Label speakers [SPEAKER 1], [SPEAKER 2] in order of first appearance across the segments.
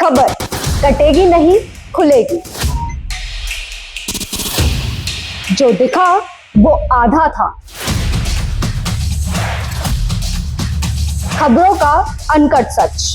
[SPEAKER 1] खबर कटेगी नहीं खुलेगी। जो दिखा वो आधा था। खबरों का अनकट सच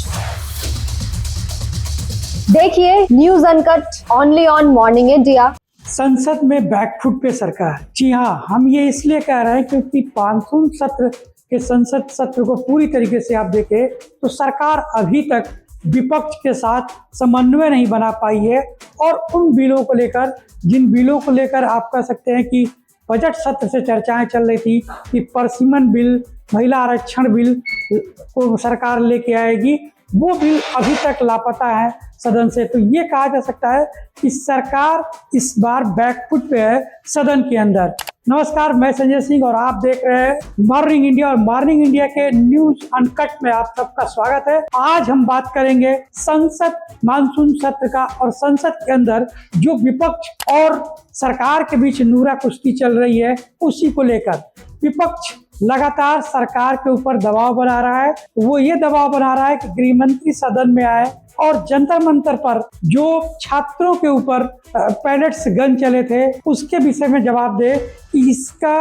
[SPEAKER 1] देखिए news uncut only on morning India.
[SPEAKER 2] संसद में बैकफुट पे सरकार। जी हाँ, हम ये इसलिए कह रहे हैं क्योंकि मानसून सत्र के संसद सत्र को पूरी तरीके से आप देखें तो सरकार अभी तक विपक्ष के साथ समन्वय नहीं बना पाई है और उन बिलों को लेकर जिन बिलों को लेकर आप कह सकते हैं कि बजट सत्र से चर्चाएं चल रही थी कि परसिमन बिल, महिला आरक्षण बिल को सरकार लेके आएगी, वो बिल अभी तक लापता है सदन से। तो ये कहा जा सकता है कि सरकार इस बार बैकफुट पे है सदन के अंदर। नमस्कार, मैं संजय सिंह और आप देख रहे हैं मॉर्निंग इंडिया और मॉर्निंग इंडिया के न्यूज अनकट में आप सबका स्वागत है। आज हम बात करेंगे संसद मानसून सत्र का और संसद के अंदर जो विपक्ष और सरकार के बीच नूरा कुश्ती चल रही है उसी को लेकर। विपक्ष लगातार सरकार के ऊपर दबाव बना रहा है। वो ये दबाव बना रहा है कि गृह मंत्री सदन में आए और जंतर मंतर पर जो छात्रों के ऊपर पैलेट्स गन चले थे उसके विषय में जवाब दे कि इसका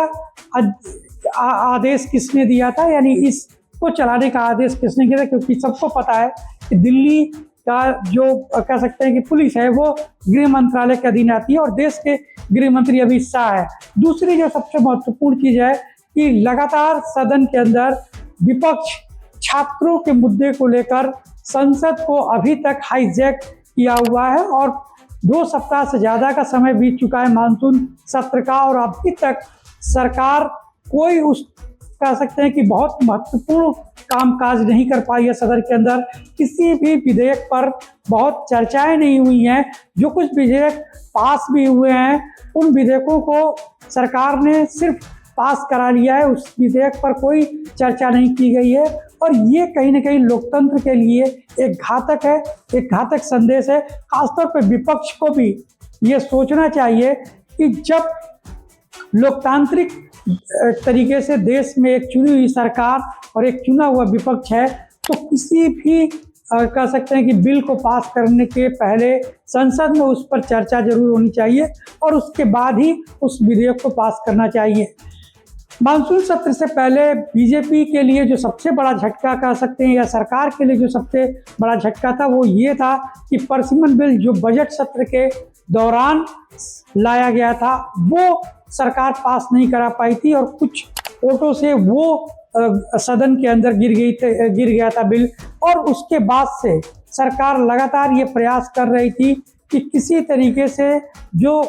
[SPEAKER 2] आदेश किसने दिया था, यानी इसको चलाने का आदेश किसने किया था। क्योंकि सबको पता है कि दिल्ली का जो कह सकते हैं कि पुलिस है वो गृह मंत्रालय के अधीन आती है और देश के गृह मंत्री अमित शाह है। दूसरी जो सबसे महत्वपूर्ण चीज है कि लगातार सदन के अंदर विपक्ष छात्रों के मुद्दे को लेकर संसद को अभी तक हाईजैक किया हुआ है और 2 सप्ताह से ज़्यादा का समय बीत चुका है मानसून सत्र का और अभी तक सरकार कोई उस कह सकते हैं कि बहुत महत्वपूर्ण कामकाज नहीं कर पाई है। सदन के अंदर किसी भी विधेयक पर बहुत चर्चाएं नहीं हुई हैं। जो कुछ विधेयक पास भी हुए हैं उन विधेयकों को सरकार ने सिर्फ पास करा लिया है, उस विधेयक पर कोई चर्चा नहीं की गई है और ये कहीं ना कहीं लोकतंत्र के लिए एक घातक है, एक घातक संदेश है। खासतौर पर विपक्ष को भी ये सोचना चाहिए कि जब लोकतांत्रिक तरीके से देश में एक चुनी हुई सरकार और एक चुना हुआ विपक्ष है तो किसी भी कह सकते हैं कि बिल को पास करने के पहले संसद में उस पर चर्चा जरूर होनी चाहिए और उसके बाद ही उस विधेयक को पास करना चाहिए। मानसून सत्र से पहले बीजेपी के लिए जो सबसे बड़ा झटका कह सकते हैं या सरकार के लिए जो सबसे बड़ा झटका था वो ये था कि परसिमन बिल जो बजट सत्र के दौरान लाया गया था वो सरकार पास नहीं करा पाई थी और कुछ वोटों से वो सदन के अंदर गिर गया था बिल। और उसके बाद से सरकार लगातार ये प्रयास कर रही थी कि किसी तरीके से जो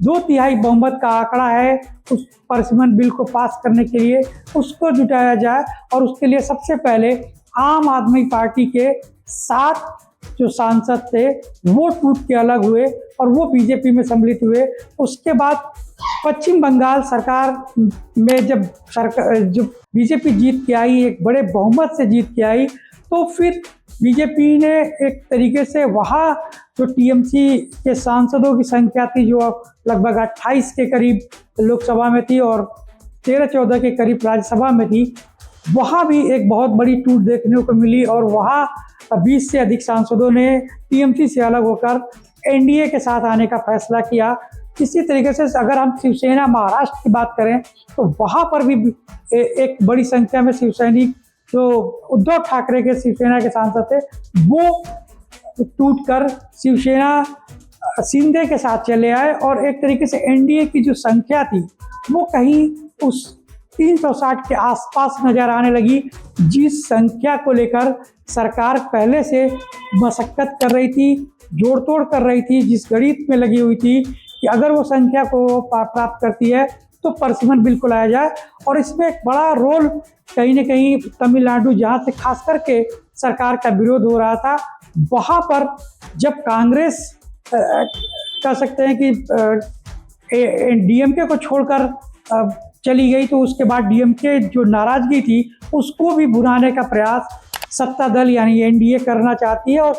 [SPEAKER 2] 2/3 बहुमत का आंकड़ा है उस परसिमन बिल को पास करने के लिए उसको जुटाया जाए और उसके लिए सबसे पहले आम आदमी पार्टी के 7 जो सांसद थे वो टूट के अलग हुए और वो बीजेपी में सम्मिलित हुए। उसके बाद पश्चिम बंगाल सरकार में जब बीजेपी जीत के आई, एक बड़े बहुमत से जीत के आई, तो फिर बीजेपी ने एक तरीके से वहाँ जो टीएमसी के सांसदों की संख्या थी जो लगभग 28 के करीब लोकसभा में थी और 13-14 के करीब राज्यसभा में थी, वहाँ भी एक बहुत बड़ी टूट देखने को मिली और वहाँ 20 से अधिक सांसदों ने टीएमसी से अलग होकर एनडीए के साथ आने का फैसला किया। इसी तरीके से अगर हम शिवसेना महाराष्ट्र की बात करें तो वहाँ पर भी एक बड़ी संख्या में शिवसैनिक जो उद्धव ठाकरे के शिवसेना के सांसद थे वो टूटकर शिवसेना शिंदे के साथ चले आए और एक तरीके से एनडीए की जो संख्या थी वो कहीं उस 360 के आसपास नजर आने लगी, जिस संख्या को लेकर सरकार पहले से मशक्कत कर रही थी, जोड़ तोड़ कर रही थी, जिस गणित में लगी हुई थी कि अगर वो संख्या को प्राप्त करती है तो परसिमन बिल को लाया जाए। और इसमें एक बड़ा रोल कहीं ना कहीं तमिलनाडु, जहाँ से खास करके सरकार का विरोध हो रहा था, वहाँ पर जब कांग्रेस कह सकते हैं कि डीएमके को छोड़कर चली गई तो उसके बाद डीएमके जो नाराजगी थी उसको भी भुनाने का प्रयास सत्ता दल यानी एनडीए करना चाहती है और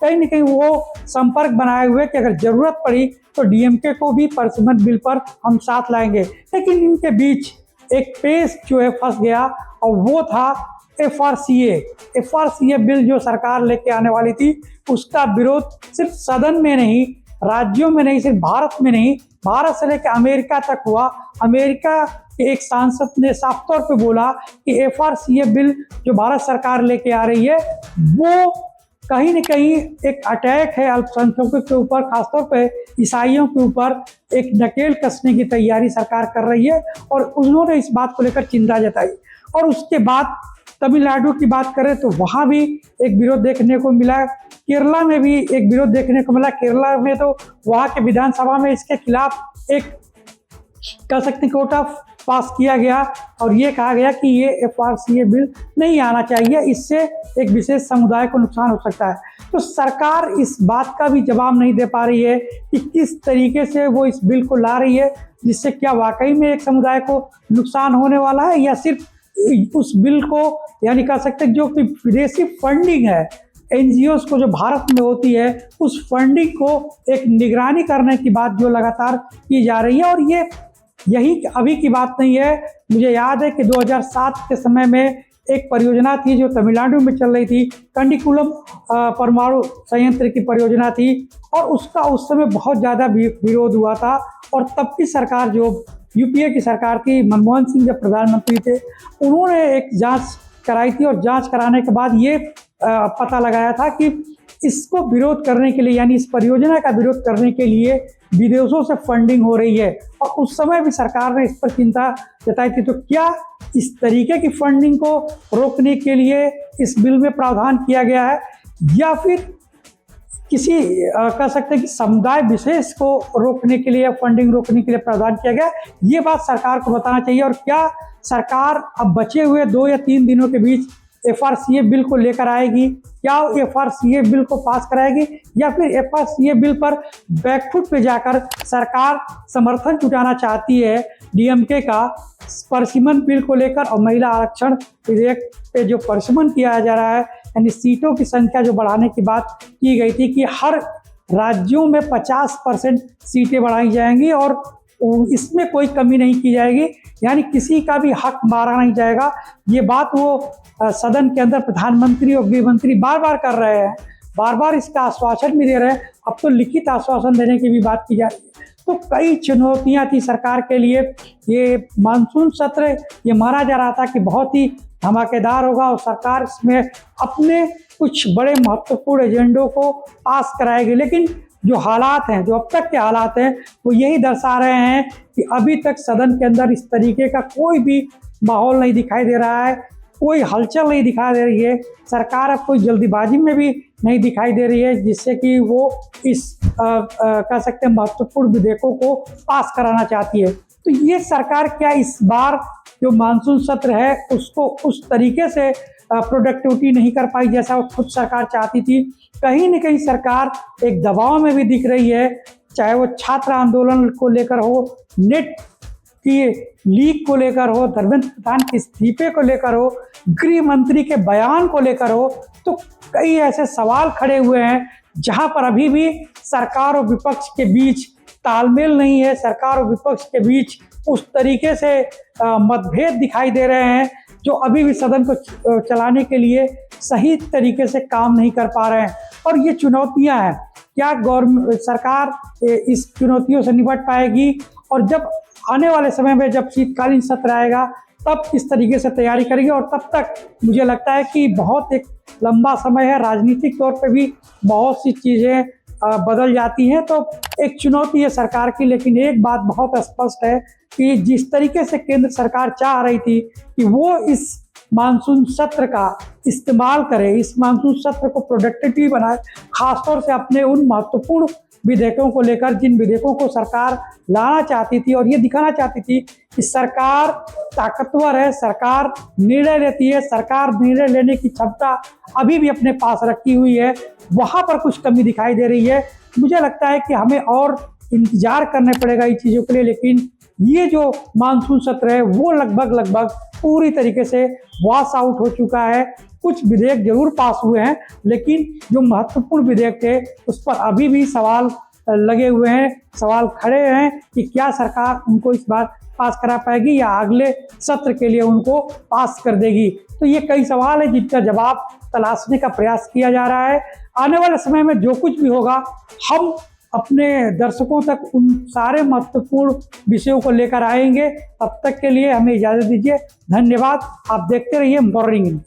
[SPEAKER 2] कहीं ना कहीं वो संपर्क बनाए हुए कि अगर जरूरत पड़ी तो डीएमके को भी परसिमन बिल पर हम साथ लाएंगे। लेकिन इनके बीच एक पेच जो है फंस गया और वो था एफआरसीए बिल जो सरकार लेके आने वाली थी, उसका विरोध सिर्फ सदन में नहीं, राज्यों में नहीं, सिर्फ भारत में नहीं, भारत से लेकर अमेरिका तक हुआ। अमेरिका के एक सांसद ने साफ तौर पे बोला कि एफआरसीए बिल जो भारत सरकार लेके आ रही है वो कहीं न कहीं एक अटैक है अल्पसंख्यकों के ऊपर, खासतौर पे ईसाइयों के ऊपर एक नकेल कसने की तैयारी सरकार कर रही है। और उन्होंने इस बात को लेकर चिंता जताई। और उसके बाद तमिलनाडु की बात करें तो वहाँ भी एक विरोध देखने को मिला, केरला में भी एक विरोध देखने को मिला। केरला में तो वहाँ के विधानसभा में इसके खिलाफ एक कह सकते हैं कोर्ट ऑफ पास किया गया और ये कहा गया कि ये एफआरसीए बिल नहीं आना चाहिए, इससे एक विशेष समुदाय को नुकसान हो सकता है। तो सरकार इस बात का भी जवाब नहीं दे पा रही है कि किस तरीके से वो इस बिल को ला रही है, जिससे क्या वाकई में एक समुदाय को नुकसान होने वाला है या सिर्फ उस बिल को यानी कह सकते हैं जो कि विदेशी फंडिंग है एनजीओस को जो भारत में होती है उस फंडिंग को एक निगरानी करने की बात जो लगातार की जा रही है। और ये यही अभी की बात नहीं है, मुझे याद है कि 2007 के समय में एक परियोजना थी जो तमिलनाडु में चल रही थी, कंडीकुलम परमाणु संयंत्र की परियोजना थी और उसका उस समय बहुत ज़्यादा विरोध हुआ था। और तब की सरकार जो यूपीए की सरकार थी, मनमोहन सिंह जब प्रधानमंत्री थे, उन्होंने एक जांच कराई थी और जांच कराने के बाद ये पता लगाया था कि इसको विरोध करने के लिए यानी इस परियोजना का विरोध करने के लिए विदेशों से फंडिंग हो रही है। और उस समय भी सरकार ने इस पर चिंता जताई थी। तो क्या इस तरीके की फंडिंग को रोकने के लिए इस बिल में प्रावधान किया गया है या फिर किसी कह सकते हैं कि समुदाय विशेष को रोकने के लिए, फंडिंग रोकने के लिए प्रावधान किया गया? ये बात सरकार को बताना चाहिए। और क्या सरकार अब बचे हुए 2 या 3 दिनों के बीच एफआरसीए बिल को लेकर आएगी? क्या एफआरसीए बिल को पास कराएगी या फिर एफआरसीए बिल पर बैकफुट पे जाकर सरकार समर्थन जुटाना चाहती है डीएमके का परसिमन बिल को लेकर? और महिला आरक्षण विधेयक पे जो परसिमन किया जा रहा है यानी सीटों की संख्या जो बढ़ाने की बात की गई थी कि हर राज्यों में 50% सीटें बढ़ाई जाएंगी और इसमें कोई कमी नहीं की जाएगी, यानी किसी का भी हक मारा नहीं जाएगा। ये बात वो सदन के अंदर प्रधानमंत्री और गृह मंत्री बार बार कर रहे हैं, बार बार इसका आश्वासन भी दे रहे हैं। अब तो लिखित आश्वासन देने की भी बात की जा रही है। तो कई चुनौतियां थी सरकार के लिए। ये मानसून सत्र ये माना जा रहा था कि बहुत ही धमाकेदार होगा और सरकार इसमें अपने कुछ बड़े महत्वपूर्ण एजेंडों को पास कराएगी, लेकिन जो हालात हैं, जो अब तक के हालात हैं, वो यही दर्शा रहे हैं कि अभी तक सदन के अंदर इस तरीके का कोई भी माहौल नहीं दिखाई दे रहा है, कोई हलचल नहीं दिखाई दे रही है। सरकार अब कोई जल्दीबाजी में भी नहीं दिखाई दे रही है जिससे कि वो इस कह सकते हैं महत्वपूर्ण विधेयकों को पास कराना चाहती है। तो ये सरकार क्या इस बार जो मानसून सत्र है उसको उस तरीके से प्रोडक्टिविटी नहीं कर पाई जैसा वो खुद सरकार चाहती थी? कहीं न कहीं सरकार एक दबाव में भी दिख रही है, चाहे वो छात्र आंदोलन को लेकर हो, नेट की लीक को लेकर हो, धर्मेंद्र प्रधान के इस्तीफे को लेकर हो, गृह मंत्री के बयान को लेकर हो। तो कई ऐसे सवाल खड़े हुए हैं जहां पर अभी भी सरकार और विपक्ष के बीच तालमेल नहीं है, सरकार और विपक्ष के बीच उस तरीके से मतभेद दिखाई दे रहे हैं जो अभी भी सदन को चलाने के लिए सही तरीके से काम नहीं कर पा रहे हैं। और ये चुनौतियां हैं, क्या गवर्नमेंट सरकार इस चुनौतियों से निपट पाएगी? और जब आने वाले समय में जब शीतकालीन सत्र आएगा तब किस तरीके से तैयारी करेंगे? और तब तक मुझे लगता है कि बहुत एक लंबा समय है, राजनीतिक तौर पे भी बहुत सी चीज़ें बदल जाती हैं, तो एक चुनौती है सरकार की। लेकिन एक बात बहुत स्पष्ट है कि जिस तरीके से केंद्र सरकार चाह रही थी कि वो इस मानसून सत्र का इस्तेमाल करे, इस मानसून सत्र को प्रोडक्टिव बनाए, खासतौर से अपने उन महत्वपूर्ण विधेयकों को लेकर जिन विधेयकों को सरकार लाना चाहती थी और ये दिखाना चाहती थी कि सरकार ताकतवर है, सरकार निर्णय लेती है, सरकार निर्णय लेने की क्षमता अभी भी अपने पास रखी हुई है, वहाँ पर कुछ कमी दिखाई दे रही है। मुझे लगता है कि हमें और इंतजार करने पड़ेगा इन चीज़ों के लिए। लेकिन ये जो मानसून सत्र है वो लगभग पूरी तरीके से वॉश आउट हो चुका है। कुछ विधेयक जरूर पास हुए हैं लेकिन जो महत्वपूर्ण विधेयक थे उस पर अभी भी सवाल लगे हुए हैं, सवाल खड़े हैं कि क्या सरकार उनको इस बार पास करा पाएगी या अगले सत्र के लिए उनको पास कर देगी। तो ये कई सवाल हैं जिनका जवाब तलाशने का प्रयास किया जा रहा है। आने वाले समय में जो कुछ भी होगा, हम अपने दर्शकों तक उन सारे महत्वपूर्ण विषयों को लेकर आएंगे। तब तक के लिए हमें इजाज़त दीजिए। धन्यवाद। आप देखते रहिए मॉर्निंग न्यूज़।